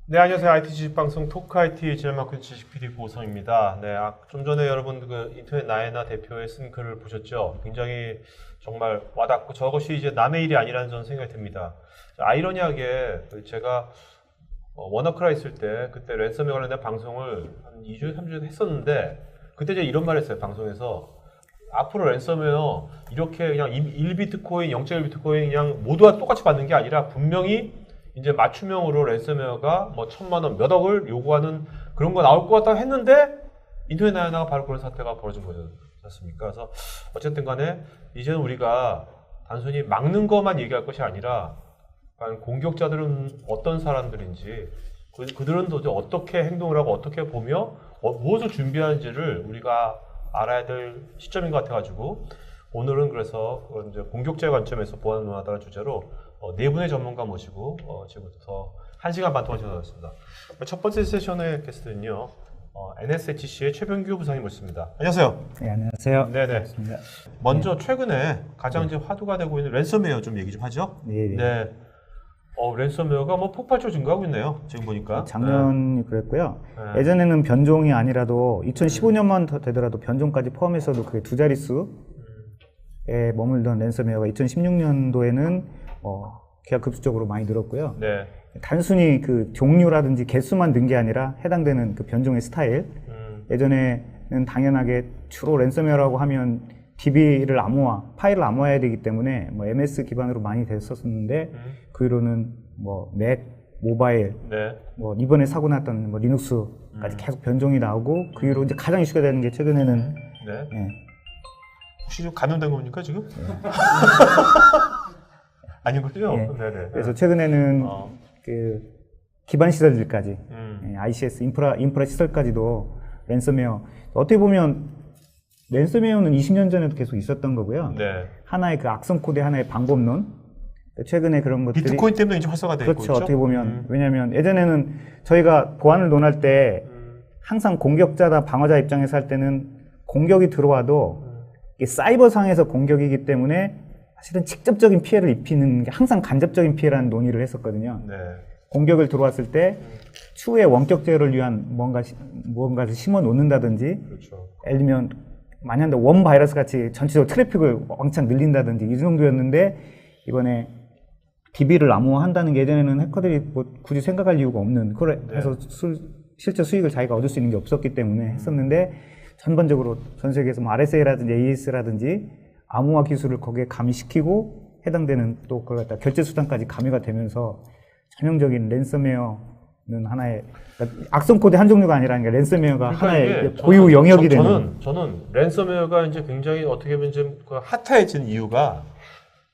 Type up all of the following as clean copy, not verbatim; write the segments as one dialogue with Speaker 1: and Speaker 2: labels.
Speaker 1: 네, 안녕하세요. IT 지식방송 토크 IT 진행맡은 지식 PD 고성입니다. 네, 좀 전에 여러분 그 인터넷 나이나 대표의 쓴 글을 보셨죠? 굉장히 정말 와닿고 저것이 이제 남의 일이 아니라는 저는 생각이 듭니다. 아이러니하게 제가 워너크라이 있을 때 그때 랜섬웨어 관련된 방송을 한 2주에 3주에 했었는데 그때 제가 이런 말 했어요. 방송에서 앞으로 랜섬웨어 이렇게 그냥 1비트코인, 0.1비트코인 그냥 모두가 똑같이 받는 게 아니라 분명히 이제 맞춤형으로 랜섬웨어가 뭐 1,000만 원, 몇 억을 요구하는 그런 거 나올 것 같다 했는데 인터넷 나이나가 바로 그런 사태가 벌어진 거지 않습니까? 그래서 어쨌든 간에 이제는 우리가 단순히 막는 것만 얘기할 것이 아니라 공격자들은 어떤 사람들인지 그들은 도대체 어떻게 행동을 하고 어떻게 보며 무엇을 준비하는지를 우리가 알아야 될 시점인 것 같아가지고 오늘은 그래서 이제 공격자의 관점에서 보안문화다라는 주제로 네 분의 전문가 모시고 지금부터 1시간 반 동안 진행하겠습니다. 첫 번째 세션의 게스트는요. NSHC의 최병규 부장님 모십니다. 안녕하세요.
Speaker 2: 네, 안녕하세요.
Speaker 1: 네네.
Speaker 2: 반갑습니다.
Speaker 1: 먼저 최근에 가장 이제 화두가 되고 있는 랜섬웨어 좀 얘기 좀 하죠.
Speaker 2: 네.
Speaker 1: 랜섬웨어가 뭐 폭발적으로 증가하고 있네요. 지금 보니까.
Speaker 2: 작년이 그랬고요.
Speaker 1: 네.
Speaker 2: 예전에는 변종이 아니라도 2015년만 더 되더라도 변종까지 포함해서도 그게 두 자릿수에 머물던 랜섬웨어가 2016년도에는 기하급수적으로 많이 늘었고요.
Speaker 1: 네.
Speaker 2: 단순히 그 종류라든지 개수만 는 게 아니라 해당되는 그 변종의 스타일. 예전에는 당연하게 주로 랜섬웨어라고 하면 DB를 파일을 암호화해야 되기 때문에 뭐 MS 기반으로 많이 됐었는데 그 이후로는 뭐 맥, 모바일,
Speaker 1: 네.
Speaker 2: 뭐 이번에 사고 났던 뭐 리눅스까지 계속 변종이 나오고 그 이후로 이제 가장 이슈가 되는 게 최근에는
Speaker 1: 네.
Speaker 2: 예.
Speaker 1: 혹시 좀 감염된 겁니까 지금?
Speaker 2: 네.
Speaker 1: 아닌 거죠?
Speaker 2: 예.
Speaker 1: 네네.
Speaker 2: 그래서 최근에는 그 기반 시설들까지 ICS 인프라 시설까지도 랜섬웨어 어떻게 보면 랜섬웨어는 20년 전에도 계속 있었던 거고요.
Speaker 1: 네.
Speaker 2: 하나의 그 악성 코드 하나의 방법론 최근에 그런 것들이
Speaker 1: 비트코인 때문에 이제 활성화되고 있죠.
Speaker 2: 그렇죠. 어떻게 보면 왜냐하면 예전에는 저희가 보안을 논할 때 항상 공격자다 방어자 입장에서 할 때는 공격이 들어와도 이게 사이버상에서 공격이기 때문에 사실은 직접적인 피해를 입히는 게 항상 간접적인 피해라는 논의를 했었거든요.
Speaker 1: 네.
Speaker 2: 공격을 들어왔을 때 추후에 원격 제어를 위한 무언가를 심어 놓는다든지,
Speaker 1: 그렇죠.
Speaker 2: 예를 들면 만약에 원 바이러스 같이 전체적으로 트래픽을 왕창 늘린다든지 이 정도였는데 이번에 DB를 암호화한다는 게 예전에는 해커들이 뭐 굳이 생각할 이유가 없는 그래서 실제 수익을 자기가 얻을 수 있는 게 없었기 때문에 했었는데 전반적으로 전 세계에서 뭐 RSA라든지 AES라든지 암호화 기술을 거기에 가미시키고 해당되는 또 그걸 갖다 결제 수단까지 가미가 되면서 전형적인 랜섬웨어는 하나의 그러니까 악성 코드 한 종류가 아니라 랜섬웨어가
Speaker 1: 그러니까
Speaker 2: 하나의 고유 영역이 되는.
Speaker 1: 저는 랜섬웨어가 이제 굉장히 어떻게 보면 좀 핫해진 이유가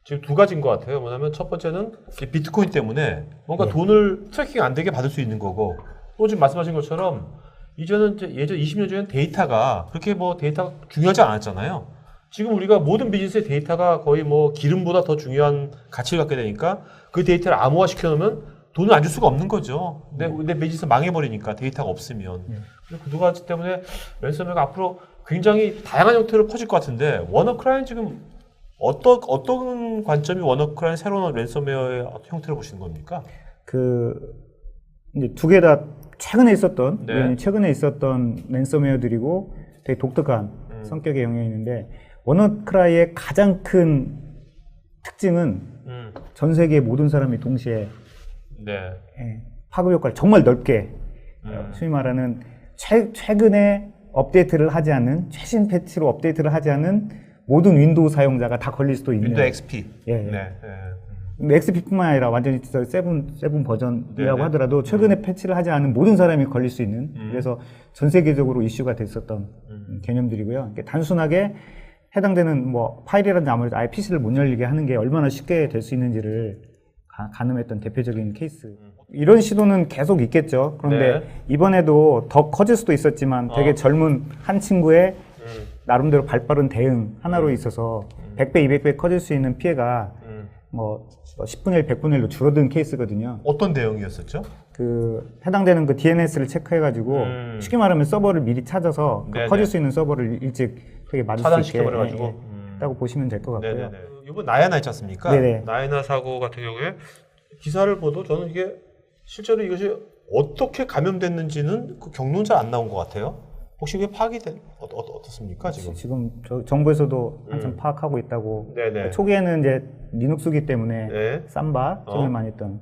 Speaker 1: 지금 두 가지인 것 같아요. 뭐냐면 첫 번째는 비트코인 때문에 뭔가 돈을 트래킹 안 되게 받을 수 있는 거고 또 지금 말씀하신 것처럼 이제는 예전 20년 전에는 데이터가 그렇게 뭐 데이터가 중요하지 않았잖아요. 지금 우리가 모든 비즈니스의 데이터가 거의 뭐 기름보다 더 중요한 가치를 갖게 되니까 그 데이터를 암호화 시켜놓으면 돈을 안 줄 수가 없는 거죠. 내 비즈니스 망해버리니까 데이터가 없으면. 그래서 그 두 가지 때문에 랜섬웨어가 앞으로 굉장히 다양한 형태로 퍼질 것 같은데 워너크라이는 지금 어떤 관점이 워너크라이 새로운 랜섬웨어의 형태로 보시는 겁니까?
Speaker 2: 이제 두 개 다 최근에 있었던
Speaker 1: 네.
Speaker 2: 우연히 최근에 있었던 랜섬웨어들이고 되게 독특한 성격의 영역이 있는데 워너크라이의 가장 큰 특징은 전 세계 모든 사람이 동시에
Speaker 1: 네.
Speaker 2: 파급 효과를 정말 넓게 소위 말하는 최근에 업데이트를 하지 않은 최신 패치로 업데이트를 하지 않은 모든 윈도우 사용자가 다 걸릴 수도 있는
Speaker 1: 윈도우 XP.
Speaker 2: 예.
Speaker 1: 네.
Speaker 2: XP뿐만 아니라 완전히 진짜 세븐 버전이라고
Speaker 1: 네네.
Speaker 2: 하더라도 최근에 패치를 하지 않은 모든 사람이 걸릴 수 있는 그래서 전 세계적으로 이슈가 됐었던 개념들이고요. 단순하게 해당되는 뭐 파일이라든지 아무래도 아예 PC를 못 열리게 하는 게 얼마나 쉽게 될 수 있는지를 가늠했던 대표적인 케이스. 이런 시도는 계속 있겠죠. 그런데
Speaker 1: 네.
Speaker 2: 이번에도 더 커질 수도 있었지만 되게 젊은 한 친구의 나름대로 발빠른 대응 하나로 있어서 100배, 200배 커질 수 있는 피해가 뭐 10분의 1, 100분의 1로 줄어든 케이스거든요.
Speaker 1: 어떤 대응이었었죠?
Speaker 2: 그 해당되는 그 DNS를 체크해가지고 쉽게 말하면 서버를 미리 찾아서 그
Speaker 1: 네네.
Speaker 2: 커질 수 있는 서버를 일찍 되게 맞을 수 있게
Speaker 1: 차단시켜버려가지고.
Speaker 2: 있다고 보시면 될 것 같고요.
Speaker 1: 네네네. 이번 나야나 있지 않습니까?
Speaker 2: 네네.
Speaker 1: 나야나 사고 같은 경우에 기사를 보도 저는 이게 실제로 이것이 어떻게 감염됐는지는 그 경로는 잘 안 나온 것 같아요. 혹시 그게 파악이 어떻습니까 지금?
Speaker 2: 지금 정부에서도 한참 파악하고 있다고.
Speaker 1: 네네.
Speaker 2: 초기에는 이제 리눅스기 때문에
Speaker 1: 네.
Speaker 2: 삼바 최근에 많이 했던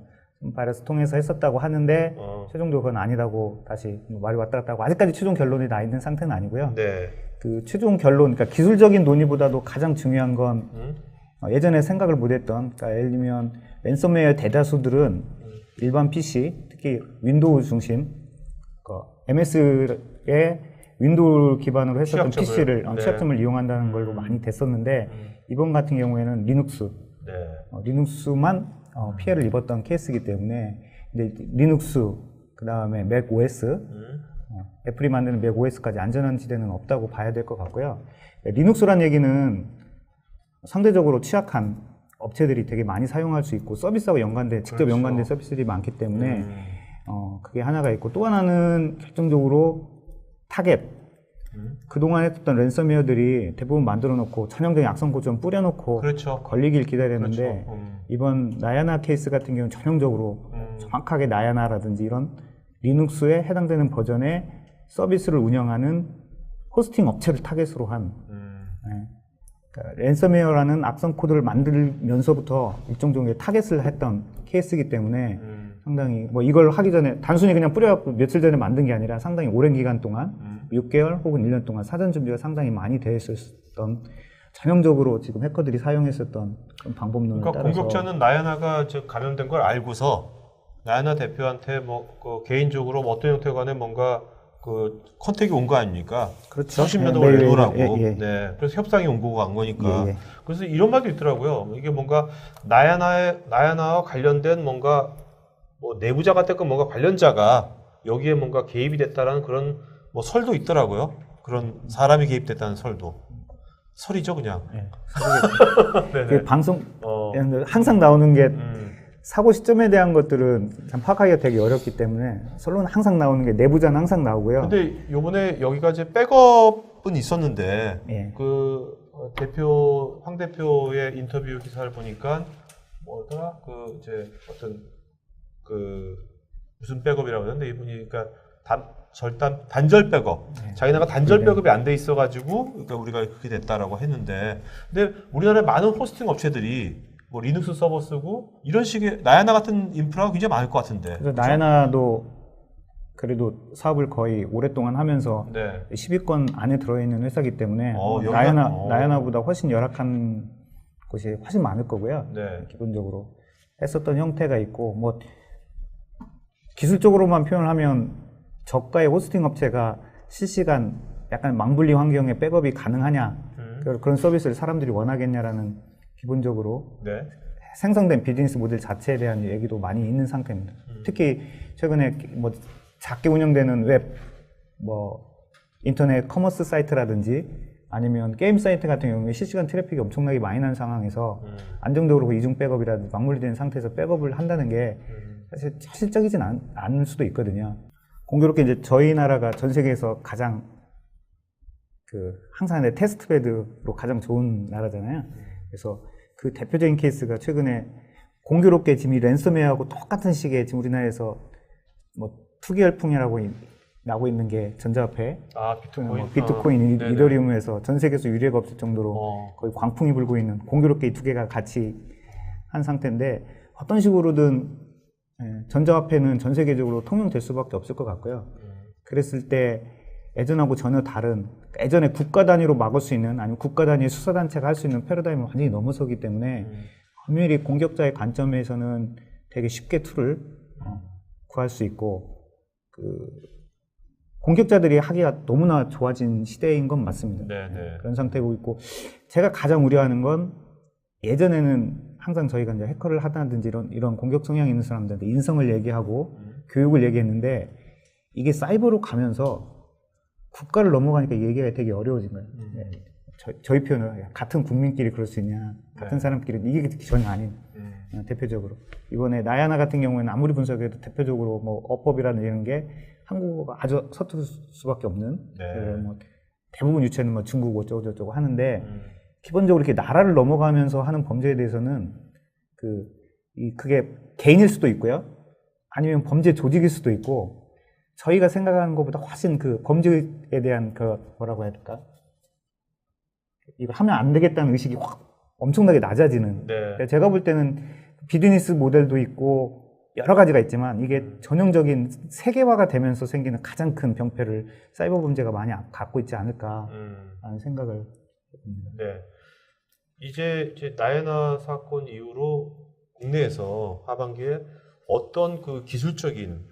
Speaker 2: 바이러스 통해서 했었다고 하는데 최종적으로 그건 아니라고 다시 말이 왔다 갔다 하고 아직까지 최종 결론이 나 있는 상태는 아니고요.
Speaker 1: 네.
Speaker 2: 그 최종 결론, 그러니까 기술적인 논의보다도 가장 중요한 건 예전에 생각을 못했던, 그러니까 예를 들면 랜섬웨어 대다수들은 일반 PC, 특히 윈도우 중심, MS의 윈도우 기반으로 했었던
Speaker 1: 취약점을,
Speaker 2: PC를
Speaker 1: 네.
Speaker 2: 취약점을 이용한다는 걸로 많이 됐었는데 이번 같은 경우에는 리눅스,
Speaker 1: 네.
Speaker 2: 리눅스만 피해를 입었던 케이스이기 때문에 근데 리눅스, 그 다음에 맥 OS, 애플이 만드는 맥 OS까지 안전한 지대는 없다고 봐야 될 것 같고요. 리눅스란 얘기는 상대적으로 취약한 업체들이 되게 많이 사용할 수 있고 서비스하고 연관된 직접
Speaker 1: 그렇죠.
Speaker 2: 연관된 서비스들이 많기 때문에 그게 하나가 있고 또 하나는 결정적으로 타겟. 그동안 했던 랜섬웨어들이 대부분 만들어 놓고 전형적인 악성 코드 좀 뿌려 놓고
Speaker 1: 그렇죠.
Speaker 2: 걸리길 기다렸는데
Speaker 1: 그렇죠.
Speaker 2: 이번 나야나 케이스 같은 경우는 전형적으로 정확하게 나야나라든지 이런 리눅스에 해당되는 버전의 서비스를 운영하는 호스팅 업체를 타겟으로 한 그러니까 랜섬웨어라는 악성 코드를 만들면서부터 일정 정도의 타겟을 했던 케이스이기 때문에 상당히 뭐 이걸 하기 전에 단순히 그냥 뿌려갖고 며칠 전에 만든 게 아니라 상당히 오랜 기간 동안 6개월 혹은 1년 동안 사전 준비가 상당히 많이 되어 있었던 전형적으로 지금 해커들이 사용했었던 그런 방법론을
Speaker 1: 그러니까
Speaker 2: 따라서
Speaker 1: 공격자는 나야나가 감염된 걸 알고서 나야나 대표한테 개인적으로 어떤 형태 간에 뭔가 그 컨택이 온 거 아닙니까?
Speaker 2: 그렇죠.
Speaker 1: 수십 년 동안 내놓으라고.
Speaker 2: 예.
Speaker 1: 네. 그래서 협상이 온 거고 간 거니까.
Speaker 2: 예.
Speaker 1: 그래서 이런 말도 있더라고요. 이게 뭔가 나야나와 관련된 뭔가 뭐 내부자가 됐건 뭔가 관련자가 여기에 뭔가 개입이 됐다라는 그런 뭐 설도 있더라고요. 그런 사람이 개입됐다는 설도. 설이죠, 그냥.
Speaker 2: 네.
Speaker 1: 네네.
Speaker 2: 그 방송 항상 나오는 게
Speaker 1: 음.
Speaker 2: 사고 시점에 대한 것들은 참 파악하기가 되게 어렵기 때문에 설로는 항상 나오는 게 내부자는 항상 나오고요.
Speaker 1: 근데 요번에 여기가 이제 백업은 있었는데
Speaker 2: 예.
Speaker 1: 그 황 대표의 인터뷰 기사를 보니까 뭐더라 그 이제 어떤 그 무슨 백업이라고 하는데 이분이 그러니까 단절 백업 자기네가 단절 백업이 안 돼 있어가지고 그러니까 우리가 그렇게 됐다라고 했는데 근데 우리나라에 많은 호스팅 업체들이 뭐 리눅스 서버 쓰고 이런 식의 나야나 같은 인프라가 굉장히 많을 것 같은데.
Speaker 2: 그래서 나야나도 그래도 사업을 거의 오랫동안 하면서
Speaker 1: 네.
Speaker 2: 10위권 안에 들어있는 회사이기 때문에
Speaker 1: 여기가,
Speaker 2: 나야나보다 훨씬 열악한 곳이 훨씬 많을 거고요.
Speaker 1: 네.
Speaker 2: 기본적으로 했었던 형태가 있고 뭐 기술적으로만 표현을 하면 저가의 호스팅 업체가 실시간 약간 망분리 환경에 백업이 가능하냐 그런 서비스를 사람들이 원하겠냐라는 기본적으로
Speaker 1: 네.
Speaker 2: 생성된 비즈니스 모델 자체에 대한 얘기도 많이 있는 상태입니다. 특히 최근에 뭐 작게 운영되는 웹, 뭐 인터넷 커머스 사이트라든지 아니면 게임 사이트 같은 경우에 실시간 트래픽이 엄청나게 많이 나는 상황에서 안정적으로 그 이중 백업이라든지 망물리된 상태에서 백업을 한다는 게 사실 실적이진 않을 수도 있거든요. 공교롭게 이제 저희 나라가 전 세계에서 가장 항상 테스트베드로 가장 좋은 나라잖아요. 그래서 그 대표적인 케이스가 최근에 공교롭게 지금 이 랜섬웨어하고 똑같은 시기에 지금 우리나라에서 뭐 투기 열풍이라고 나고 있는 게 전자화폐,
Speaker 1: 비트코인,
Speaker 2: 비트코인,
Speaker 1: 네네.
Speaker 2: 이더리움에서 전 세계에서 유례가 없을 정도로 거의 광풍이 불고 있는 공교롭게 이 두 개가 같이 한 상태인데 어떤 식으로든 전자화폐는 전 세계적으로 통용될 수밖에 없을 것 같고요. 그랬을 때 예전하고 전혀 다른 예전에 국가 단위로 막을 수 있는 아니면 국가 단위의 수사단체가 할 수 있는 패러다임을 완전히 넘어서기 때문에 엄밀히 공격자의 관점에서는 되게 쉽게 툴을 구할 수 있고 공격자들이 하기가 너무나 좋아진 시대인 건 맞습니다.
Speaker 1: 네네.
Speaker 2: 그런 상태고 있고 제가 가장 우려하는 건 예전에는 항상 저희가 이제 해커를 하다든지 이런 공격 성향이 있는 사람들한테 인성을 얘기하고 교육을 얘기했는데 이게 사이버로 가면서 국가를 넘어가니까 얘기가 되게 어려워진 거예요. 저희 표현으로 같은 국민끼리 그럴 수 있냐, 같은 사람끼리 이게 전혀 아닌 대표적으로 이번에 나야나 같은 경우에는 아무리 분석해도 대표적으로 뭐 어법이라는 이런 게 한국어가 아주 서툴 수밖에 없는 뭐 대부분 유체는 뭐 중국 어쩌고 저쩌고 하는데 기본적으로 이렇게 나라를 넘어가면서 하는 범죄에 대해서는 그게 개인일 수도 있고요, 아니면 범죄 조직일 수도 있고 저희가 생각하는 것보다 훨씬 그 범죄에 대한 뭐라고 해야 될까? 이거 하면 안 되겠다는 의식이 확 엄청나게 낮아지는. 제가 볼 때는 비즈니스 모델도 있고 여러 가지가 있지만 이게 전형적인 세계화가 되면서 생기는 가장 큰 병폐를 사이버 범죄가 많이 갖고 있지 않을까 하는 생각을 해봅니다.
Speaker 1: 네. 이제 나야나 사건 이후로 국내에서 하반기에 어떤 그 기술적인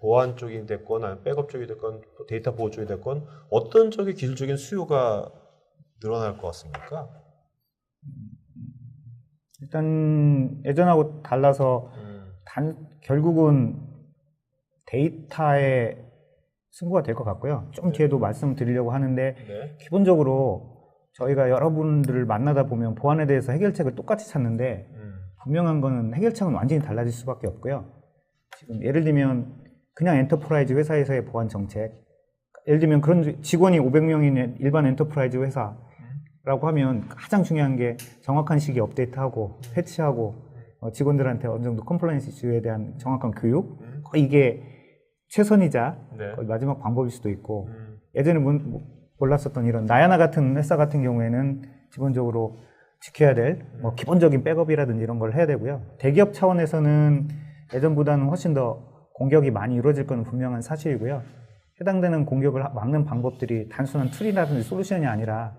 Speaker 1: 보안 쪽이 됐건 아니면 백업 쪽이 됐건 데이터 보호 쪽이 됐건 어떤 쪽의 기술적인 수요가 늘어날 것 같습니까?
Speaker 2: 일단 예전하고 달라서 결국은 데이터의 승부가 될 것 같고요. 좀 뒤에도 말씀드리려고 하는데 기본적으로 저희가 여러분들을 만나다 보면 보안에 대해서 해결책을 똑같이 찾는데 분명한 거는 해결책은 완전히 달라질 수밖에 없고요. 지금 예를 들면 그냥 엔터프라이즈 회사에서의 보안 정책, 예를 들면 그런 직원이 500명인 일반 엔터프라이즈 회사라고 하면 가장 중요한 게 정확한 시기에 업데이트하고 패치하고 직원들한테 어느 정도 컴플라이언스 이슈에 대한 정확한 교육, 거의 이게 최선이자 거의 마지막 방법일 수도 있고 예전에 몰랐었던 이런 나야나 같은 회사 같은 경우에는 기본적으로 지켜야 될 기본적인 백업이라든지 이런 걸 해야 되고요. 대기업 차원에서는 예전보다는 훨씬 더 공격이 많이 이루어질 건 분명한 사실이고요. 해당되는 공격을 막는 방법들이 단순한 툴이라든지 솔루션이 아니라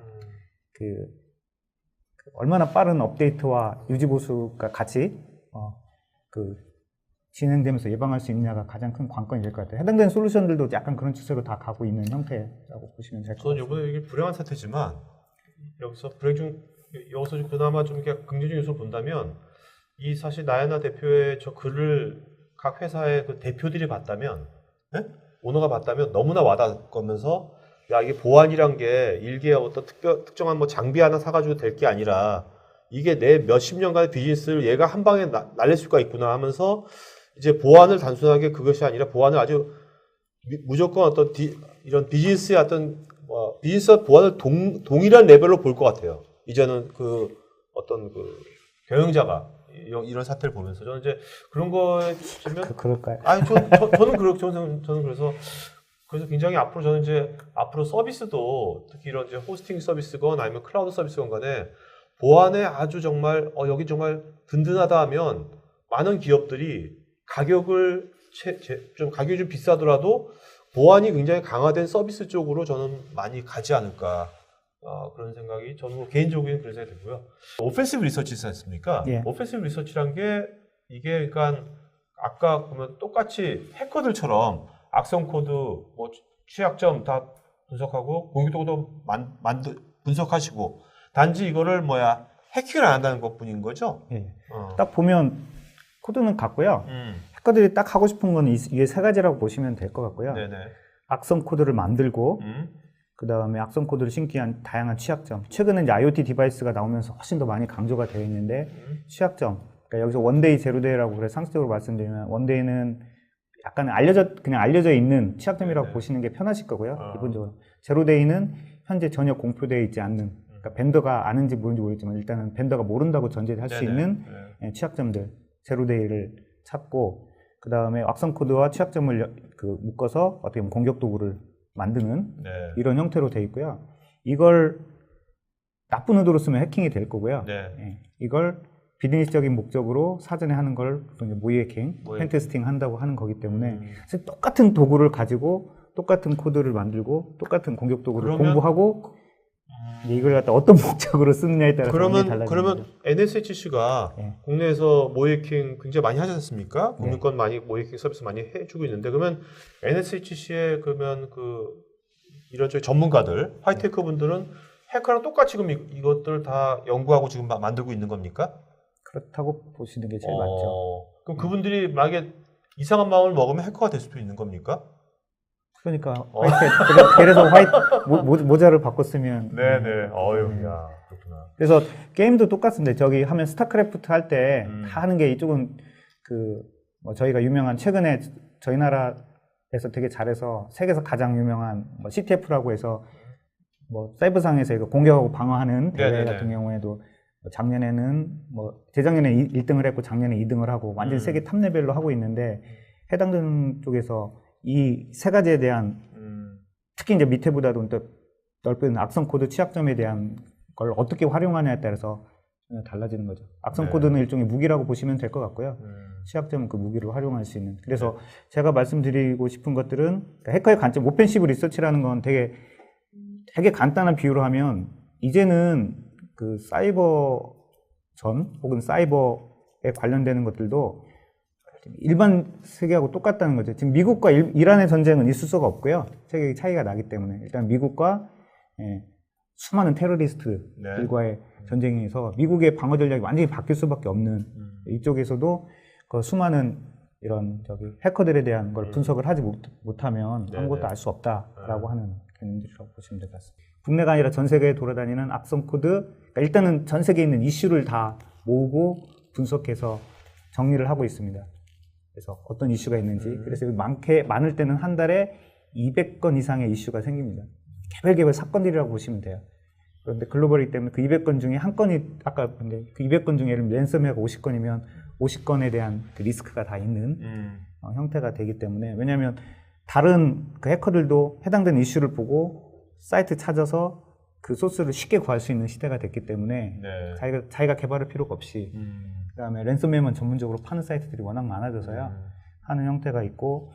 Speaker 2: 얼마나 빠른 업데이트와 유지보수가 같이 진행되면서 예방할 수 있느냐가 가장 큰 관건이 될 것 같아요. 해당되는 솔루션들도 약간 그런 추세로 다 가고 있는 형태라고 보시면 될 것 같아요.
Speaker 1: 저는 이번에 이게 불행한 사태지만 여기서 그나마 좀 긍정적인 요소를 본다면 이 사실 나야나 대표의 저 글을 각 회사의 그 대표들이 봤다면, 오너가 봤다면 너무나 와닿으면서 야 이게 보안이란 게 일개의 어떤 특정한 장비 하나 사가지고 될 게 아니라 이게 내 몇십 년간의 비즈니스를 얘가 한 방에 날릴 수가 있구나 하면서 이제 보안을 단순하게 그것이 아니라 보안을 아주 무조건 어떤 이런 비즈니스의 어떤 비즈니스와 보안을 동일한 레벨로 볼 것 같아요. 이제는 어떤 경영자가 이런 사태를 보면서 저는 이제 그런 거에 치면
Speaker 2: 그럴까요?
Speaker 1: 아니 저는 그래서 굉장히 저는 이제 앞으로 서비스도 특히 이런 이제 호스팅 서비스건 아니면 클라우드 서비스건 간에 보안에 아주 정말 여기 정말 든든하다 하면 많은 기업들이 가격을 가격이 좀 비싸더라도 보안이 굉장히 강화된 서비스 쪽으로 저는 많이 가지 않을까 그런 생각이 저는 개인적으로는 그런 생각이 들고요. 오펜시브 리서치 있지 않습니까? 오펜시브 리서치란 게 이게 그러니까 아까 보면 똑같이 해커들처럼 악성 코드, 취약점 다 분석하고 공격도도 분석하시고 단지 이거를 해킹을 안 한다는 것뿐인 거죠?
Speaker 2: 딱 보면 코드는 같고요. 해커들이 딱 하고 싶은 건 이게 세 가지라고 보시면 될 것 같고요. 악성 코드를 만들고 그 다음에 악성 코드를 심기 위한 다양한 취약점. 최근에 이제 IoT 디바이스가 나오면서 훨씬 더 많이 강조가 되어 있는데 취약점. 그러니까 여기서 원데이, 제로데이라고 그래 상식적으로 말씀드리면 원데이는 약간 그냥 알려져 있는 취약점이라고 보시는 게 편하실 거고요. 기본적으로. 제로데이는 현재 전혀 공표되어 있지 않는, 그러니까 벤더가 아는지 모르는지 모르겠지만 일단은 벤더가 모른다고 전제할 수 있는 취약점들, 제로데이를 찾고 그 다음에 악성 코드와 취약점을 묶어서 어떻게 보면 공격 도구를 만드는
Speaker 1: 네.
Speaker 2: 이런 형태로 되어 있고요. 이걸 나쁜 의도로 쓰면 해킹이 될 거고요.
Speaker 1: 네.
Speaker 2: 예, 이걸 비즈니스적인 목적으로 사전에 하는 걸 모의 해킹, 펜테스팅 한다고 하는 거기 때문에 사실 똑같은 도구를 가지고 똑같은 코드를 만들고 똑같은 공격 도구를 공부하고 이걸 갖다 어떤 목적으로 쓰느냐에 따라서 달라지는
Speaker 1: 그러면
Speaker 2: 거죠.
Speaker 1: NSHC가
Speaker 2: 네.
Speaker 1: 국내에서 모해킹 굉장히 많이 하지 않습니까? 국민권 많이 모해킹 서비스 많이 해주고 있는데 그러면 NSHC의 그러면 이런 쪽의 전문가들 하이테크 분들은 해커랑 똑같이 그럼 이것들 다 연구하고 지금 만들고 있는 겁니까?
Speaker 2: 그렇다고 보시는 게 제일 맞죠.
Speaker 1: 그럼 그분들이 만약에 이상한 마음을 먹으면 해커가 될 수도 있는 겁니까?
Speaker 2: 그러니까 그래서 모자를 바꿨으면
Speaker 1: 네네. 야 그렇구나.
Speaker 2: 그래서 게임도 똑같습니다. 저기 하면 스타크래프트 할 때 다 하는 게 이쪽은 저희가 유명한 최근에 저희 나라에서 되게 잘해서 세계에서 가장 유명한 CTF라고 해서 사이버상에서 이거 공격하고 방어하는 대회
Speaker 1: 네네네.
Speaker 2: 같은 경우에도 작년에는 재작년에 1등을 했고 작년에 2등을 하고 완전 세계 탑 레벨로 하고 있는데 해당되는 쪽에서 이 세 가지에 대한 특히 이제 밑에보다도 더 넓은 악성 코드 취약점에 대한 걸 어떻게 활용하냐에 따라서 달라지는 거죠. 악성
Speaker 1: 네.
Speaker 2: 코드는 일종의 무기라고 보시면 될 것 같고요. 취약점은 그 무기를 활용할 수 있는. 그래서 제가 말씀드리고 싶은 것들은 그러니까 해커의 관점, 오펜시브 리서치라는 건 되게 간단한 비유로 하면 이제는 사이버전 혹은 사이버에 관련되는 것들도 일반 세계하고 똑같다는 거죠. 지금 미국과 이란의 전쟁은 있을 수가 없고요. 세계의 차이가 나기 때문에 일단 미국과 수많은 테러리스트들과의 전쟁에서 미국의 방어 전략이 완전히 바뀔 수밖에 없는 이쪽에서도 수많은 이런 해커들에 대한 걸 분석을 하지 못하면 아무것도 알 수 없다라고 하는 개념들이라고 보시면 될 것 같습니다. 국내가 아니라 전 세계에 돌아다니는 악성 코드, 그러니까 일단은 전 세계에 있는 이슈를 다 모으고 분석해서 정리를 하고 있습니다. 그래서 어떤 이슈가 있는지, 그래서 많을 때는 한 달에 200건 이상의 이슈가 생깁니다. 개별 사건들이라고 보시면 돼요. 그런데 글로벌이기 때문에 그 200건 중에 한 건이, 아까 근데 그 200건 중에 예를 들면 랜섬웨어가 50건이면 50건에 대한 리스크가 다 있는 형태가 되기 때문에, 왜냐하면 다른 해커들도 해당되는 이슈를 보고 사이트 찾아서 그 소스를 쉽게 구할 수 있는 시대가 됐기 때문에 자기가 개발할 필요가 없이 그다음에 랜섬웨어만 전문적으로 파는 사이트들이 워낙 많아져서요. 하는 형태가 있고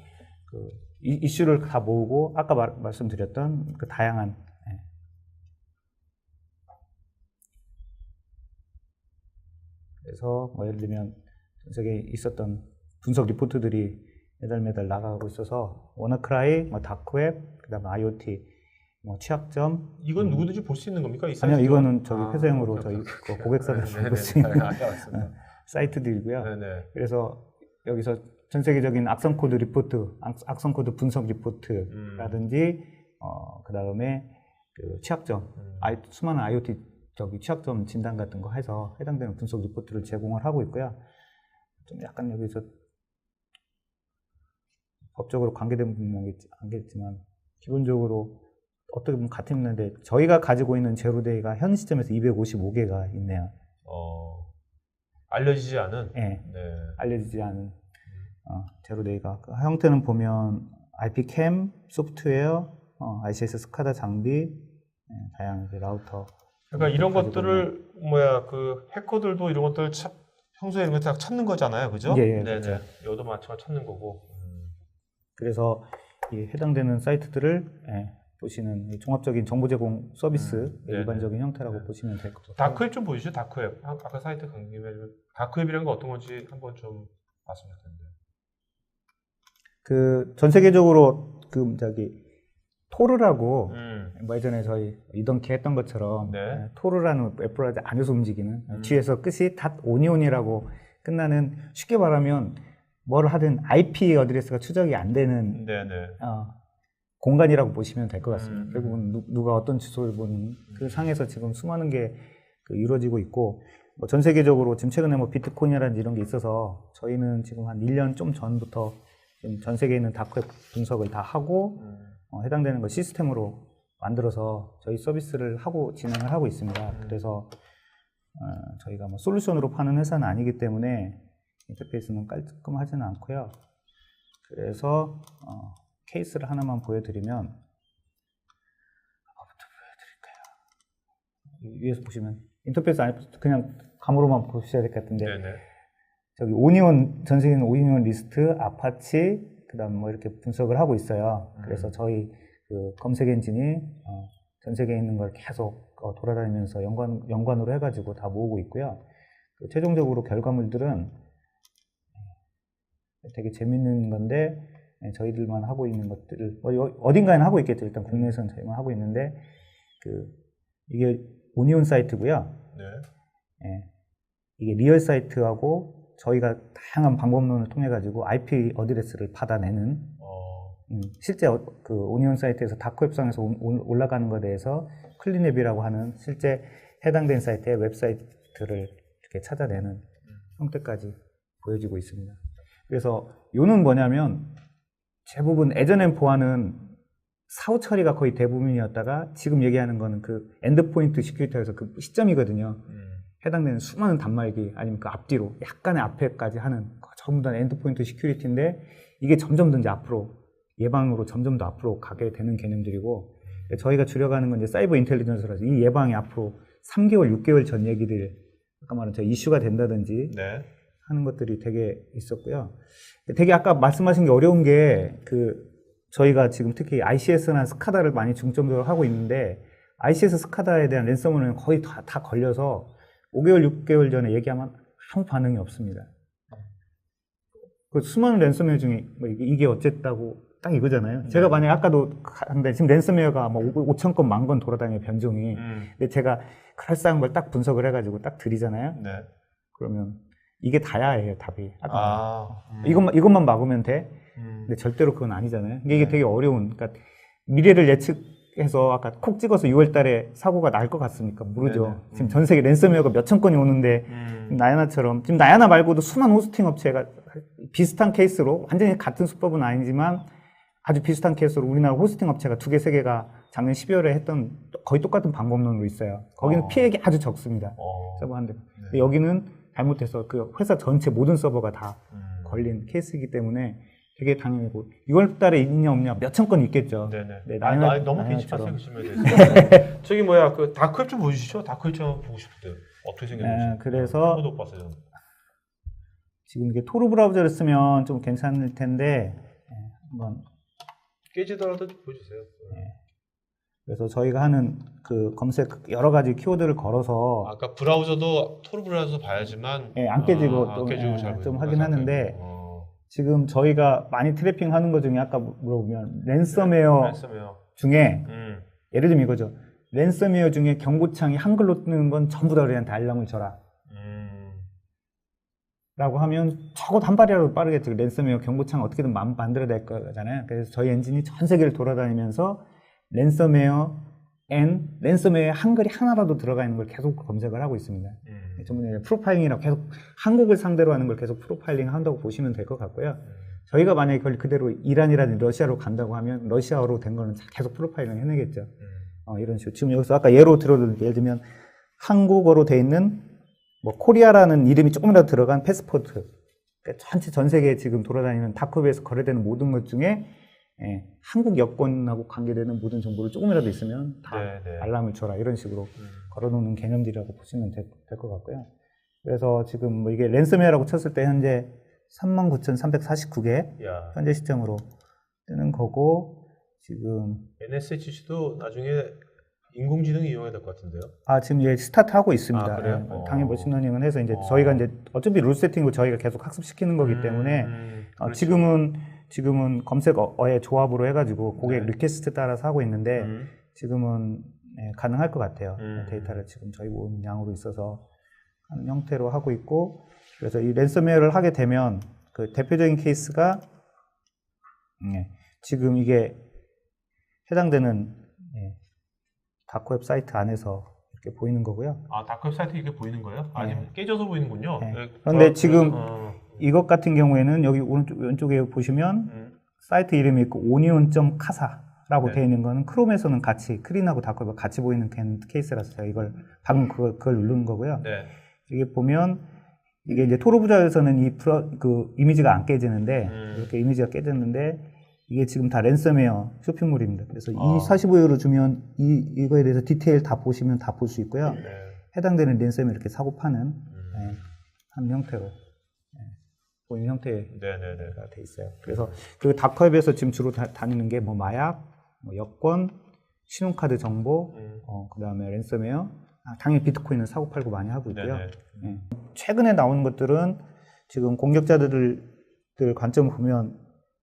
Speaker 2: 이슈를 다 모으고 아까 말씀드렸던 다양한 그래서 예를 들면 전 세계에 있었던 분석 리포트들이 매달 나가고 있어서 워너크라이, 다크웹, 그다음에 IoT, 취약점.
Speaker 1: 이건 누구든지 볼 수 있는 겁니까? 이
Speaker 2: 아니요, 이거는 폐쇄형으로 저희 고객사들만 볼 수 있는 사이트들이고요.
Speaker 1: 네네.
Speaker 2: 그래서 여기서 전 세계적인 악성 코드 리포트, 악성 코드 분석 리포트라든지, 그 다음에 취약점, 수많은 IoT 취약점 진단 같은 거 해서 해당되는 분석 리포트를 제공을 하고 있고요. 좀 약간 여기서 법적으로 관계된 부분은 안겠지만 기본적으로 어떻게 보면 같은 있는데 저희가 가지고 있는 제로데이가 현 시점에서 255개가 있네요.
Speaker 1: 알려지지 않은?
Speaker 2: 네. 알려지지 않은 제로데이가 그 형태는 보면 IP캠, 소프트웨어, ICS 스카다 장비, 다양한 라우터.
Speaker 1: 그러니까 이런 것들을 해커들도 이런 것들 평소에 이런 것들 찾는 거잖아요, 그죠?
Speaker 2: 예,
Speaker 1: 네네.
Speaker 2: 그렇죠.
Speaker 1: 여도 맞춰 찾는 거고.
Speaker 2: 그래서 이 해당되는 사이트들을 보시는 종합적인 정보 제공 서비스 일반적인 형태라고 보시면 될 것 같아요.
Speaker 1: 다크웹 좀 보시죠, 다크웹. 아까 사이트 강림에 다크웹이라는 건 어떤 건지 한번 좀 봤으면 좋겠는데.
Speaker 2: 전 세계적으로 토르라고 예전에 저희 이던키 했던 것처럼 토르라는 웹브라우저 안에서 움직이는 뒤에서 끝이 .on이라고 끝나는, 쉽게 말하면 뭘 하든 IP 어드레스가 추적이 안 되는 공간이라고 보시면 될 것 같습니다. 결국은 누가 어떤 주소를 보는 그 상에서 지금 수많은 게 이루어지고 있고, 전 세계적으로 지금 최근에 비트코인이라든지 이런 게 있어서 저희는 지금 한 1년 좀 전부터 지금 전 세계에 있는 다크웹 분석을 다 하고 해당되는 걸 시스템으로 만들어서 저희 서비스를 진행을 하고 있습니다. 그래서 저희가 솔루션으로 파는 회사는 아니기 때문에 인터페이스는 깔끔하지는 않고요. 그래서 케이스를 하나만 보여드리면 위에서 보시면 인터페이스 안에 그냥 감으로만 보셔야 될 것 같은데
Speaker 1: 네네.
Speaker 2: 저기 오니온 전 세계는 오니온 리스트, 아파치 그다음 뭐 이렇게 분석을 하고 있어요. 그래서 저희 그 검색 엔진이 전 세계에 있는 걸 계속 돌아다니면서 연관으로 해가지고 다 모으고 있고요. 최종적으로 결과물들은 되게 재밌는 건데 저희들만 하고 있는 것들을 어딘가에는 하고 있겠죠. 일단 국내에서는 저희만 하고 있는데 이게 오니온 사이트고요.
Speaker 1: 네.
Speaker 2: 이게 리얼 사이트하고 저희가 다양한 방법론을 통해 가지고 IP 어드레스를 받아내는 실제 그 오니온 사이트에서 다크웹상에서 올라가는 것에 대해서 클린앱이라고 하는 실제 해당된 사이트의 웹사이트를 이렇게 찾아내는 형태까지 보여지고 있습니다. 그래서 요는 뭐냐면 대부분 예전엔 보안은 사후 처리가 거의 대부분이었다가 지금 얘기하는 거는 그 엔드포인트 시큐리티에서 그 시점이거든요. 해당되는 수많은 단말기 아니면 그 앞뒤로 약간의 앞에까지 하는 전부 다 엔드포인트 시큐리티인데 이게 점점 더 이제 앞으로 예방으로 점점 더 앞으로 가게 되는 개념들이고 저희가 줄여가는 건 이제 사이버 인텔리전스라서 이 예방이 앞으로 3개월, 6개월 전 얘기들 아까 말한 저 이슈가 된다든지
Speaker 1: 네.
Speaker 2: 하는 것들이 되게 있었고요. 되게 아까 말씀하신 게 어려운 게 저희가 지금 특히 ICS나 스카다를 많이 중점적으로 하고 있는데 ICS 스카다에 대한 랜섬웨어는 거의 다 걸려서 5개월, 6개월 전에 얘기하면 아무 반응이 없습니다. 그 수많은 랜섬웨어 중에 뭐 이게 어쨌다고 딱 이거잖아요. 제가 만약에 아까도 한데 지금 랜섬웨어가 뭐 5,000건, 10,000건 돌아다녀요, 변종이. 근데 제가 그럴싸한 걸 딱 분석을 해가지고 딱 드리잖아요.
Speaker 1: 네. 그러면
Speaker 2: 이게 다야예요, 답이.
Speaker 1: 이것만
Speaker 2: 이것만 막으면 돼. 근데 절대로 그건 아니잖아요. 이게 되게 어려운, 그러니까 미래를 예측해서 아까 콕 찍어서 6월 달에 사고가 날 것 같습니까? 모르죠. 지금 전 세계 랜섬웨어가 몇천 건이 오는데, 나야나처럼, 지금 나야나 말고도 수많은 호스팅 업체가 비슷한 케이스로, 완전히 같은 수법은 아니지만, 아주 비슷한 케이스로 우리나라 호스팅 업체가 2개, 3개가 작년 12월에 했던 거의 똑같은 방법론으로 있어요. 거기는 피해액이 아주 적습니다. 서버한데. 네. 여기는 잘못해서 그 회사 전체 모든 서버가 다 걸린 케이스이기 때문에 되게 당연히고 6월 달에 있냐 없냐 몇천 건 있겠죠.
Speaker 1: 네네.
Speaker 2: 네,
Speaker 1: 너무 긴집하세요. 그 저기 뭐야 그 다크웹 좀 보여주시죠. 다크웹 좀 보고 싶은데 어떻게 생겼는지.
Speaker 2: 네, 그래서
Speaker 1: 못 봤어요.
Speaker 2: 지금 이게 토르 브라우저를 쓰면 좀 괜찮을 텐데 한번
Speaker 1: 깨지더라도 좀 보여주세요.
Speaker 2: 네. 그래서 저희가 하는 그 검색 여러 가지 키워드를 걸어서
Speaker 1: 아까 브라우저도 토르 브라우저 봐야지만
Speaker 2: 안 깨지고 좀 하긴 하는데 지금 저희가 많이 트래핑 하는 것 중에 아까 물어보면 랜섬웨어 중에 예를 들면 이거죠. 랜섬웨어 중에 경고창이 한글로 뜨는 건 전부 다 우리한테 알람을 줘라. 라고 하면 적어도 한 발이라도 빠르겠죠. 랜섬웨어 경고창을 어떻게든 만들어야 될 거잖아요. 그래서 저희 엔진이 전 세계를 돌아다니면서 랜섬웨어의 한글이 하나라도 들어가 있는 걸 계속 검색을 하고 있습니다. 전문에 프로파일링이라고 계속 한국을 상대로 하는 걸 계속 프로파일링 한다고 보시면 될 것 같고요. 저희가 만약에 그걸 그대로 이란이라든지 러시아로 간다고 하면 러시아어로 된 거는 계속 프로파일링 해내겠죠. 이런 식으로. 지금 여기서 아까 예로 들어도 예를 들면 한국어로 돼 있는 뭐 코리아라는 이름이 조금이라도 들어간 패스포트. 그러니까 전체 전 세계에 지금 돌아다니는 다크웹에서 거래되는 모든 것 중에 한국 여권하고 관계되는 모든 정보를 조금이라도 있으면 다 알람을 줘라 이런 식으로 걸어놓는 개념들이라고 보시면 될 것 같고요. 그래서 지금 뭐 이게 랜섬웨어라고 쳤을 때 현재 39,349개 현재 시점으로 뜨는 거고 지금
Speaker 1: NSH도 나중에 인공지능 이용해야 될 것 같은데요.
Speaker 2: 지금 이제 스타트 하고 있습니다.
Speaker 1: 그래요?
Speaker 2: 당연히 머신러닝은 해서 이제 저희가 이제 어차피 룰 세팅을 저희가 계속 학습시키는 거기 때문에 지금은 검색어의 조합으로 해가지고 고객 리퀘스트 따라서 하고 있는데 지금은 가능할 것 같아요. 데이터를 지금 저희 모은 양으로 있어서 하는 형태로 하고 있고 그래서 이 랜섬웨어를 하게 되면 그 대표적인 케이스가 지금 이게 해당되는 다크웹 사이트 안에서 이렇게 보이는 거고요.
Speaker 1: 다크웹 사이트 이렇게 보이는 거예요? 아니면 깨져서 보이는군요.
Speaker 2: 그런데 지금 이것 같은 경우에는 여기 왼쪽에 보시면 사이트 이름이 있고 onion.casa라고 되어 있는 거는 크롬에서는 같이 크린하고 다크웹 같이 보이는 케이스라서 제가 이걸 방금 그걸 누른 거고요. 여기 보면 이게 이제 토르부자에서는 그 이미지가 안 깨지는데 이렇게 이미지가 깨졌는데 이게 지금 다 랜섬웨어 쇼핑몰입니다. 그래서 245유로 주면 이거에 대해서 디테일 다 보시면 다 볼 수 있고요.
Speaker 1: 네.
Speaker 2: 해당되는 랜섬웨어 이렇게 사고 파는 네, 한 형태로 보이는 형태가
Speaker 1: 네네네.
Speaker 2: 돼 있어요. 그래서 그 다크웹에서 지금 주로 다니는 게 뭐 마약, 뭐 여권, 신용카드 정보, 그다음에 랜섬웨어, 당연히 비트코인은 사고 팔고 많이 하고 있고요. 네. 최근에 나오는 것들은 지금 공격자들 관점을 보면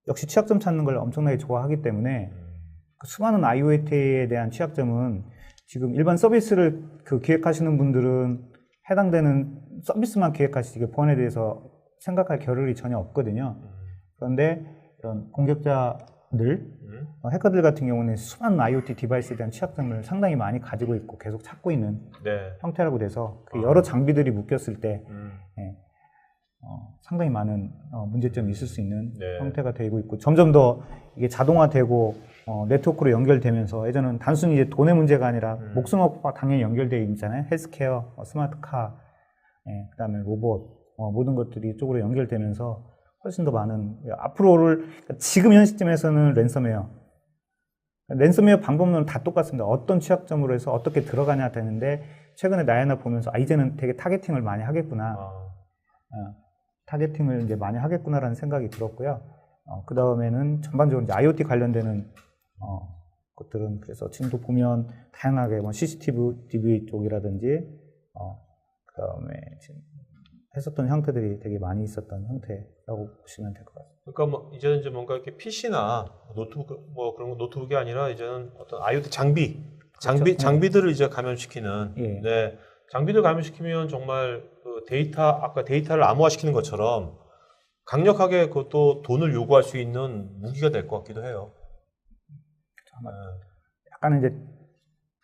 Speaker 2: 역시 취약점 찾는 걸 엄청나게 좋아하기 때문에 그 수많은 IoT에 대한 취약점은 지금 일반 서비스를 기획하시는 분들은 해당되는 서비스만 기획하시지 보안에 대해서 생각할 겨를이 전혀 없거든요. 그런데 이런 공격자들, 해커들 같은 경우는 수많은 IoT 디바이스에 대한 취약점을 상당히 많이 가지고 있고 계속 찾고 있는 형태라고 돼서 그 여러 장비들이 묶였을 때 상당히 많은 문제점이 있을 수 있는 형태가 되고 있고 점점 더 이게 자동화되고 네트워크로 연결되면서 예전은 단순히 이제 돈의 문제가 아니라 목숨과 당연히 연결되어 있잖아요. 헬스케어, 스마트카, 그다음에 로봇 모든 것들이 이쪽으로 연결되면서 훨씬 더 많은 앞으로를 지금 현 시점에서는 랜섬웨어 방법론은 다 똑같습니다. 어떤 취약점으로 해서 어떻게 들어가냐 되는데 최근에 나야나 보면서 이제는 되게 타겟팅을 많이 하겠구나. 타겟팅을 이제 많이 하겠구나라는 생각이 들었고요. 그 다음에는 전반적으로 이제 IoT 관련되는 것들은 그래서 지금도 보면 다양하게 뭐 CCTV 쪽이라든지 그 다음에 지금 했었던 형태들이 되게 많이 있었던 형태라고 보시면 될 것 같습니다.
Speaker 1: 그러니까 뭐 이제는 이제 뭔가 이렇게 PC나 노트북 뭐 그런 거 노트북이 아니라 이제는 어떤 IoT 장비들을 이제 감염시키는 네. 장비들 감염시키면 정말 그 아까 데이터를 암호화시키는 것처럼 강력하게 그것도 돈을 요구할 수 있는 무기가 될 것 같기도 해요.
Speaker 2: 약간은 이제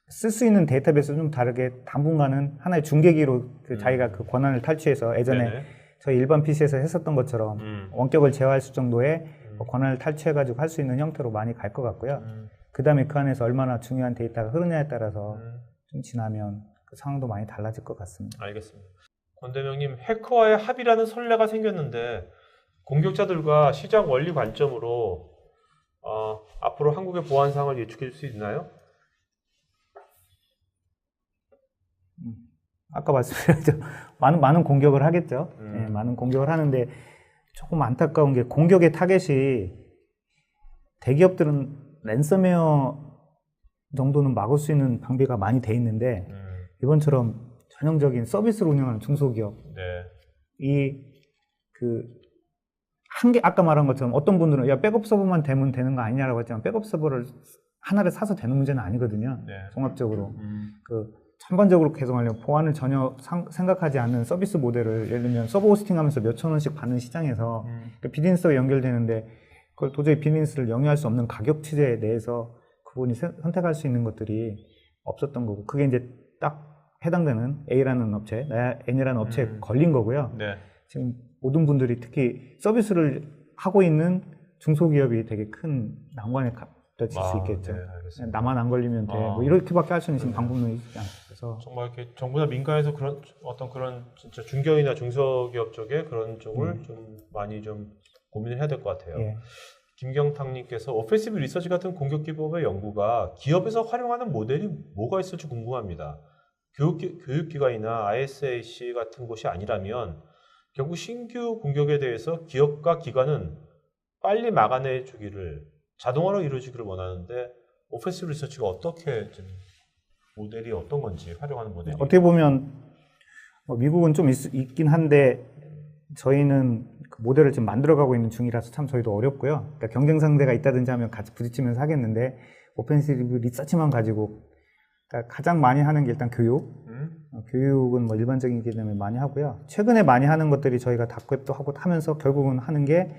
Speaker 2: 쓸 수 있는 데이터베이스는 좀 다르게 당분간은 하나의 중계기로 자기가 그 권한을 탈취해서 예전에 저희 일반 PC에서 했었던 것처럼 원격을 제어할 수 정도의 권한을 탈취해가지고 할 수 있는 형태로 많이 갈 것 같고요. 그 다음에 그 안에서 얼마나 중요한 데이터가 흐르냐에 따라서 좀 지나면 그 상황도 많이 달라질 것 같습니다.
Speaker 1: 알겠습니다. 권 대명님, 해커와의 합의라는 선례가 생겼는데 공격자들과 시장 원리 관점으로 앞으로 한국의 보안 상황을 예측해 줄 수 있나요?
Speaker 2: 아까 말씀드렸죠. 많은 공격을 하겠죠. 네, 많은 공격을 하는데 조금 안타까운 게 공격의 타겟이 대기업들은 랜섬웨어 정도는 막을 수 있는 방비가 많이 돼 있는데 이번처럼 전형적인 서비스를 운영하는 중소기업 아까 말한 것처럼 어떤 분들은 야 백업 서버만 되면 되는 거 아니냐라고 했지만 백업 서버를 하나를 사서 되는 문제는 아니거든요. 종합적으로 전반적으로 개선하려면 보안을 전혀 생각하지 않는 서비스 모델을 예를 들면 서버 호스팅하면서 몇천 원씩 받는 시장에서 비즈니스가 연결되는데 그걸 도저히 비즈니스를 영위할 수 없는 가격 체제 내에서 그분이 선택할 수 있는 것들이 없었던 거고 그게 이제 딱 해당되는 A라는 업체, N이라는 업체에 걸린 거고요. 지금 모든 분들이 특히 서비스를 하고 있는 중소기업이 되게 큰 난관에 닥칠 수 있겠죠. 나만 안 걸리면 돼. 뭐 이렇게밖에 할 수 있는 방법론이 있지 않아서
Speaker 1: 정말 이렇게 정부나 민간에서 그런 진짜 중견이나 중소기업 쪽에 그런 쪽을 좀 많이 좀 고민을 해야 될 것 같아요. 김경탁님께서 오페시브 리서치 같은 공격 기법의 연구가 기업에서 활용하는 모델이 뭐가 있을지 궁금합니다. 교육기관이나 ISAC 같은 곳이 아니라면 결국 신규 공격에 대해서 기업과 기관은 빨리 막아내 주기를 자동화로 이루어지기를 원하는데 오페시브 리서치가 어떻게 모델이 어떤 건지 활용하는 모델이
Speaker 2: 어떻게 보면 미국은 좀 있긴 한데 저희는 그 모델을 지금 만들어가고 있는 중이라서 참 저희도 어렵고요. 그러니까 경쟁 상대가 있다든지 하면 같이 부딪히면서 하겠는데 오펜시브 리서치만 가지고 그러니까 가장 많이 하는 게 일단 교육은 뭐 일반적이기 때문에 많이 하고요. 최근에 많이 하는 것들이 저희가 다크웹도 하고 하면서 결국은 하는 게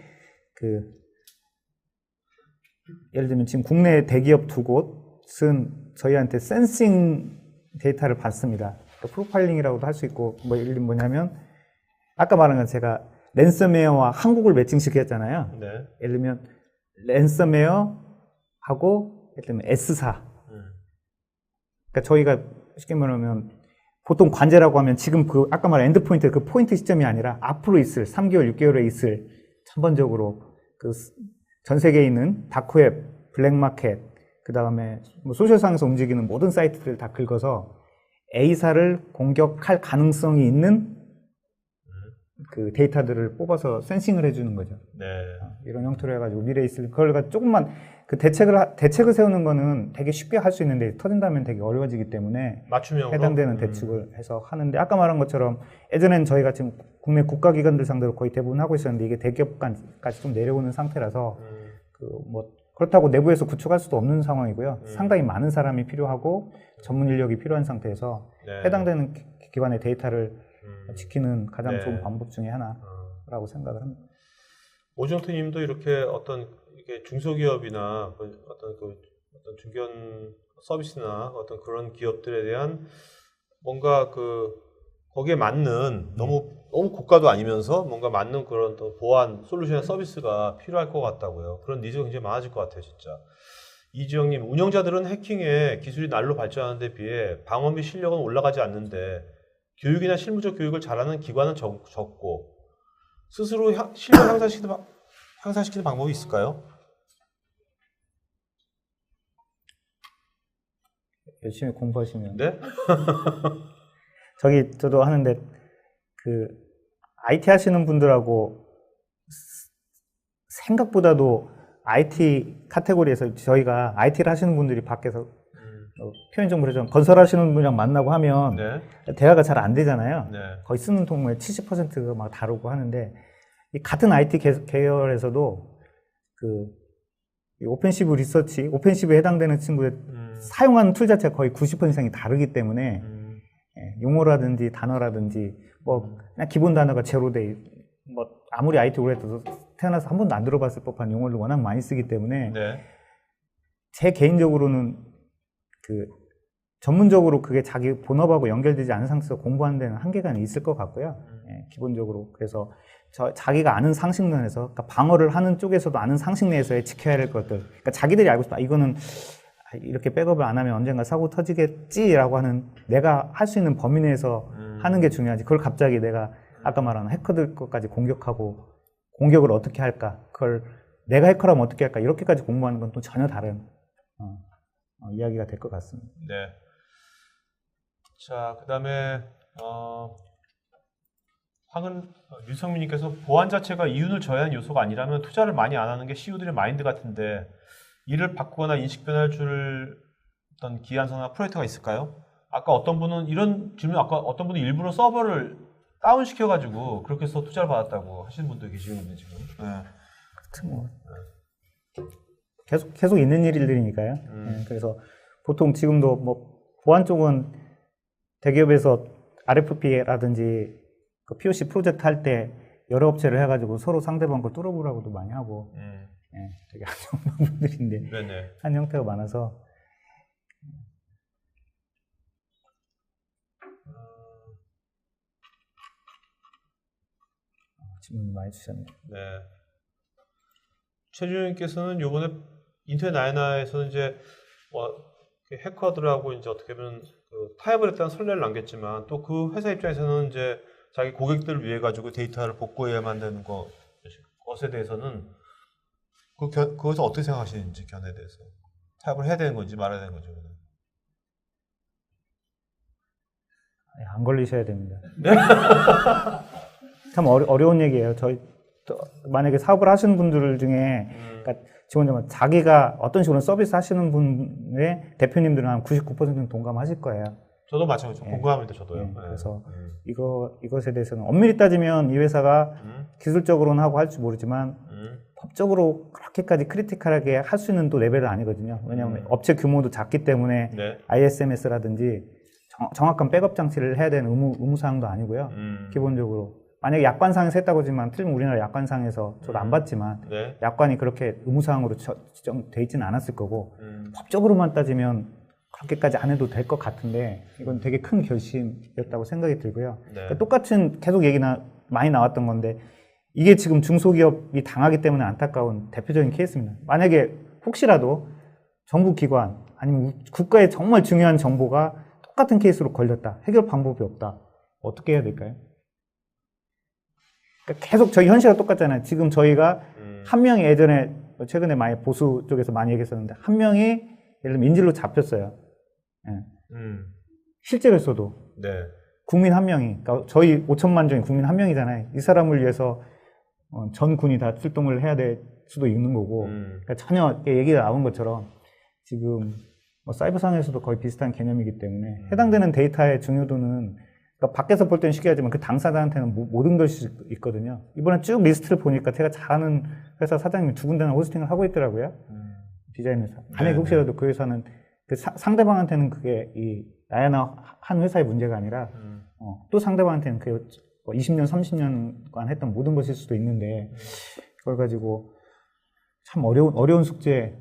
Speaker 2: 예를 들면 지금 국내 대기업 두 곳은 저희한테 센싱 데이터를 받습니다. 그러니까 프로파일링이라고도 할 수 있고 뭐 예를 들면 뭐냐면 아까 말한 건 제가 랜섬웨어와 한국을 매칭시켰잖아요. 예를 들면 랜섬웨어하고 예를 들면 S사 그러니까 저희가 쉽게 말하면 보통 관제라고 하면 지금 그 아까 말한 엔드포인트 그 포인트 시점이 아니라 앞으로 있을 3개월, 6개월에 있을 전반적으로 그 전 세계에 있는 다크웹, 블랙마켓, 그 다음에 뭐 소셜상에서 움직이는 모든 사이트들을 다 긁어서 A사를 공격할 가능성이 있는 그 데이터들을 뽑아서 센싱을 해주는 거죠.
Speaker 1: 네.
Speaker 2: 이런 형태로 해가지고 미래에 있을 그걸 가지고 조금만 그 대책을 세우는 거는 되게 쉽게 할 수 있는데 터진다면 되게 어려워지기 때문에
Speaker 1: 맞춤형으로
Speaker 2: 해당되는 대책을 해서 하는데 아까 말한 것처럼 예전에는 저희가 지금 국내 국가기관들 상대로 거의 대부분 하고 있었는데 이게 대기업까지 좀 내려오는 상태라서 그 뭐 그렇다고 내부에서 구축할 수도 없는 상황이고요. 상당히 많은 사람이 필요하고 전문 인력이 필요한 상태에서
Speaker 1: 네.
Speaker 2: 해당되는 기관의 데이터를 지키는 가장
Speaker 1: 네.
Speaker 2: 좋은 방법 중에 하나라고 생각을 합니다.
Speaker 1: 오정태님도 이렇게 어떤 이게 중소기업이나 어떤 중견 서비스나 어떤 그런 기업들에 대한 뭔가 거기에 맞는 너무 고가도 아니면서 뭔가 맞는 그런 또 보안 솔루션 서비스가 필요할 것 같다고요. 그런 니즈가 굉장히 많아질 것 같아요, 진짜. 이지영님, 운영자들은 해킹에 기술이 날로 발전하는 데 비해 방어미 실력은 올라가지 않는데 교육이나 실무적 교육을 잘하는 기관은 적고 스스로 실력 향상시키는 방법이 있을까요?
Speaker 2: 열심히 공부하시면.
Speaker 1: 네?
Speaker 2: 저도 하는데 그 IT 하시는 분들하고 생각보다도 IT 카테고리에서 저희가 IT를 하시는 분들이 밖에서 표현 좀 그러죠. 건설하시는 분이랑 만나고 하면
Speaker 1: 네.
Speaker 2: 대화가 잘 안 되잖아요.
Speaker 1: 네.
Speaker 2: 거의 쓰는 통로의 70%가 막 다르고 하는데 이 같은 IT 계열에서도 그 오펜시브 리서치, 오펜시브에 해당되는 친구의 사용하는 툴 자체가 거의 90% 이상이 다르기 때문에 용어라든지 단어라든지 뭐 그냥 기본 단어가 제로데이 뭐 아무리 IT 오래 해도 태어나서 한 번도 안 들어봤을 법한 용어를 워낙 많이 쓰기 때문에
Speaker 1: 네.
Speaker 2: 제 개인적으로는 그 전문적으로 그게 자기 본업하고 연결되지 않은 상태에서 공부하는 데는 한계가 있을 것 같고요. 기본적으로 그래서 자기가 아는 상식 내에서 그러니까 방어를 하는 쪽에서도 아는 상식 내에서의 지켜야 할 것들 그러니까 자기들이 알고 싶다 이거는 이렇게 백업을 안 하면 언젠가 사고 터지겠지라고 하는 내가 할 수 있는 범위 내에서 하는 게 중요하지 그걸 갑자기 내가 아까 말한 해커들 것까지 공격하고 공격을 어떻게 할까 그걸 내가 해커라면 어떻게 할까 이렇게까지 공부하는 건 또 전혀 다른 이야기가 될 것 같습니다.
Speaker 1: 네. 자, 그 다음에 윤성민님께서 보안 자체가 이윤을 저해하는 요소가 아니라면 투자를 많이 안 하는 게 CEO들의 마인드 같은데 이를 바꾸거나 인식 변화를 줄 어떤 기한서나 프로젝트가 있을까요? 아까 어떤 분은 일부러 서버를 다운 시켜가지고 그렇게 해서 투자를 받았다고 하시는 분도 계시는데 지금. 네.
Speaker 2: 뭐 계속 있는 일들이니까요. 그래서 보통 지금도 뭐 보안 쪽은 대기업에서 RFP라든지 그 POC 프로젝트 할 때 여러 업체를 해가지고 서로 상대방 걸 뚫어보라고도 많이 하고 되게 안 좋은 분들인데
Speaker 1: 네네.
Speaker 2: 한 형태가 많아서 질문 많이 주셨네요.
Speaker 1: 네. 최준님께서는 요번에 인터넷 나이나에서는 이제 해커들하고 이제 어떻게 보면 타협을 했다는 선례를 남겼지만 또 그 회사 입장에서는 이제 자기 고객들을 위해 가지고 데이터를 복구해야만 되는 것에 대해서는 그것을 어떻게 생각하시는지 견해에 대해서 타협을 해야 되는 건지 말아야 되는 건지.
Speaker 2: 안 걸리셔야 됩니다. 네? 참 어려운 얘기예요. 만약에 사업을 하시는 분들 중에 그러니까 직원들 자기가 어떤 식으로 서비스 하시는 분의 대표님들은 한 99%는 동감하실 거예요.
Speaker 1: 저도 마찬가지로 공감합니다. 저도요.
Speaker 2: 그래서 이것에 대해서는 엄밀히 따지면 이 회사가 기술적으로는 하고 할지 모르지만 법적으로 그렇게까지 크리티컬하게 할 수 있는 또 레벨은 아니거든요. 왜냐하면 업체 규모도 작기 때문에
Speaker 1: 네.
Speaker 2: ISMS라든지 정확한 백업 장치를 해야 되는 의무사항도 아니고요. 기본적으로 만약에 약관상에서 했다고 하지만 틀리면 우리나라 약관상에서 저도 안 봤지만
Speaker 1: 네.
Speaker 2: 약관이 그렇게 의무사항으로 지정돼 있지는 않았을 거고 법적으로만 따지면 그렇게까지 안 해도 될 것 같은데 이건 되게 큰 결심이었다고 생각이 들고요.
Speaker 1: 네.
Speaker 2: 그러니까 똑같은 계속 많이 나왔던 건데 이게 지금 중소기업이 당하기 때문에 안타까운 대표적인 케이스입니다. 만약에 혹시라도 정부 기관 아니면 국가의 정말 중요한 정보가 똑같은 케이스로 걸렸다. 해결 방법이 없다. 어떻게 해야 될까요? 그러니까 계속 저희 현실과 똑같잖아요. 지금 저희가 한 명이 예전에 최근에 많이 보수 쪽에서 많이 얘기했었는데 한 명이 예를 들면 인질로 잡혔어요. 예. 실제로 써도
Speaker 1: 네.
Speaker 2: 국민 한 명이, 그러니까 저희 5천만 중에 국민 한 명이잖아요. 이 사람을 위해서 전 군이 다 출동을 해야 될 수도 있는 거고, 그러니까 전혀 얘기가 나온 것처럼 지금 뭐 사이버상에서도 거의 비슷한 개념이기 때문에 해당되는 데이터의 중요도는, 그러니까 밖에서 볼 때는 쉽게 하지만 그 당사자한테는 모든 것이 있거든요. 이번에 쭉 리스트를 보니까 제가 잘 아는 회사 사장님이 두 군데나 호스팅을 하고 있더라고요. 디자인 회사. 만약에 혹시라도 그 회사는 그 상대방한테는 그게 나야나 한 회사의 문제가 아니라 또 상대방한테는 그 20년, 30년간 했던 모든 것일 수도 있는데 그걸 가지고 참 어려운 숙제가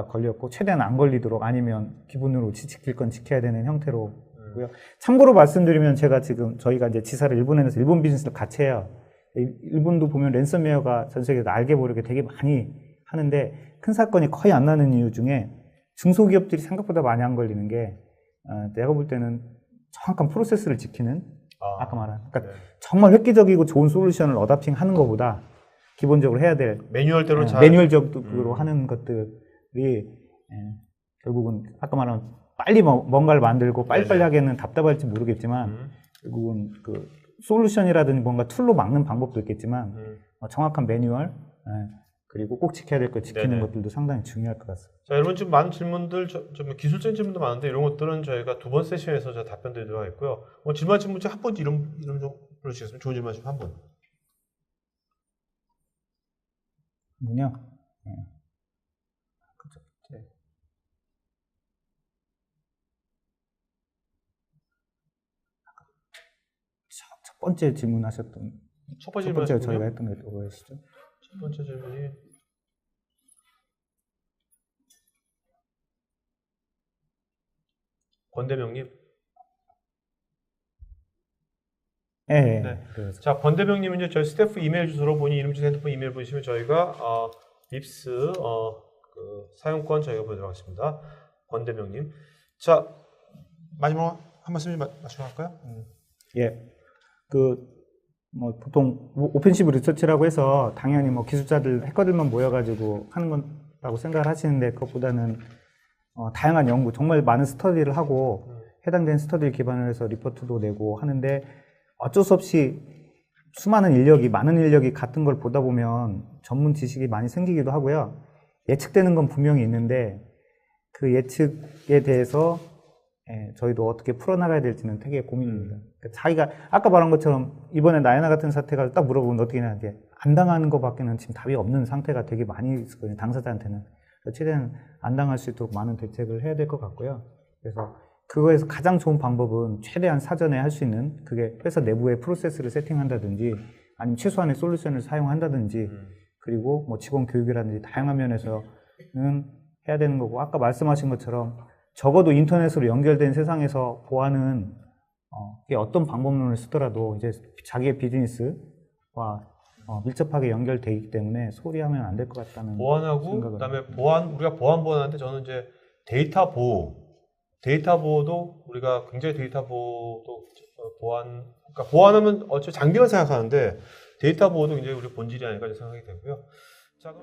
Speaker 2: 걸렸고 최대한 안 걸리도록 아니면 기본으로 지킬 건 지켜야 되는 형태로 고요. 참고로 말씀드리면 제가 지금 저희가 이제 지사를 일본에 내서 일본 비즈니스를 같이 해요. 일본도 보면 랜섬웨어가 전 세계에서 알게 모르게 되게 많이 하는데 큰 사건이 거의 안 나는 이유 중에 중소기업들이 생각보다 많이 안 걸리는 게 내가 볼 때는 정확한 프로세스를 지키는 아까 말한 그러니까 정말 획기적이고 좋은 솔루션을 어답팅 하는 것보다 기본적으로 해야 될
Speaker 1: 매뉴얼대로
Speaker 2: 매뉴얼적으로 하는 것들이 결국은 아까 말한 빨리 뭔가를 만들고 빨리빨리 하기에는 답답할지 모르겠지만 결국은 그 솔루션이라든지 뭔가 툴로 막는 방법도 있겠지만 정확한 매뉴얼 그리고 꼭 지켜야 될 거 지키는 것들도 상당히 중요할 것 같습니다.
Speaker 1: 자, 여러분 지금 많은 질문들 좀 기술적인 질문도 많은데 이런 것들은 저희가 두 번 세션에서 제가 답변 드리도록 하겠고요. 질문하신 문제 한 번 이름 좀 불러주시겠습니까? 좋은 질문 하시면 한 분.
Speaker 2: 뭐냐? 첫 번째 질문하셨던
Speaker 1: 첫 번째
Speaker 2: 저희가 했던 게 뭐였죠?
Speaker 1: 첫 번째 질문이 권대명님.
Speaker 2: 네.
Speaker 1: 자, 권대명님은 이제 저희 스태프 이메일 주소로 본인 이름, 주소, 핸드폰 이메일 보내시면 저희가 립스 그 사용권 저희가 보내도록 하겠습니다. 권대명님. 자, 마지막 한 말씀 마치고 할까요?
Speaker 2: 예. 뭐 보통 오펜시브 리서치라고 해서 당연히 뭐 기술자들, 해커들만 모여가지고 하는 거라고 생각을 하시는데 그것보다는 다양한 연구, 정말 많은 스터디를 하고 해당된 스터디를 기반으로 해서 리포트도 내고 하는데 어쩔 수 없이 많은 인력이 같은 걸 보다 보면 전문 지식이 많이 생기기도 하고요. 예측되는 건 분명히 있는데 그 예측에 대해서 저희도 어떻게 풀어나가야 될지는 되게 고민입니다. 그러니까 자기가 아까 말한 것처럼 이번에 나야나 같은 사태가 딱 물어보면 어떻게 해야 돼? 안 당하는 것밖에는 지금 답이 없는 상태가 되게 많이 있거든요. 당사자한테는. 최대한 안 당할 수 있도록 많은 대책을 해야 될 것 같고요. 그래서 그거에서 가장 좋은 방법은 최대한 사전에 할 수 있는 그게 회사 내부의 프로세스를 세팅한다든지 아니면 최소한의 솔루션을 사용한다든지 그리고 뭐 직원 교육이라든지 다양한 면에서는 해야 되는 거고 아까 말씀하신 것처럼 적어도 인터넷으로 연결된 세상에서 보안은 어떤 방법론을 쓰더라도 이제 자기의 비즈니스와 밀접하게 연결되어 있기 때문에 소홀히 하면 안 될 것 같다는
Speaker 1: 보안하고 그다음에 우리가 보안하는데 저는 이제 데이터 보호도 우리가 굉장히 데이터 보호도 그러니까 보안하면 어차피 장비만 생각하는데 데이터 보호도 굉장히 우리 본질이 아닐까 생각이 되고요. 자,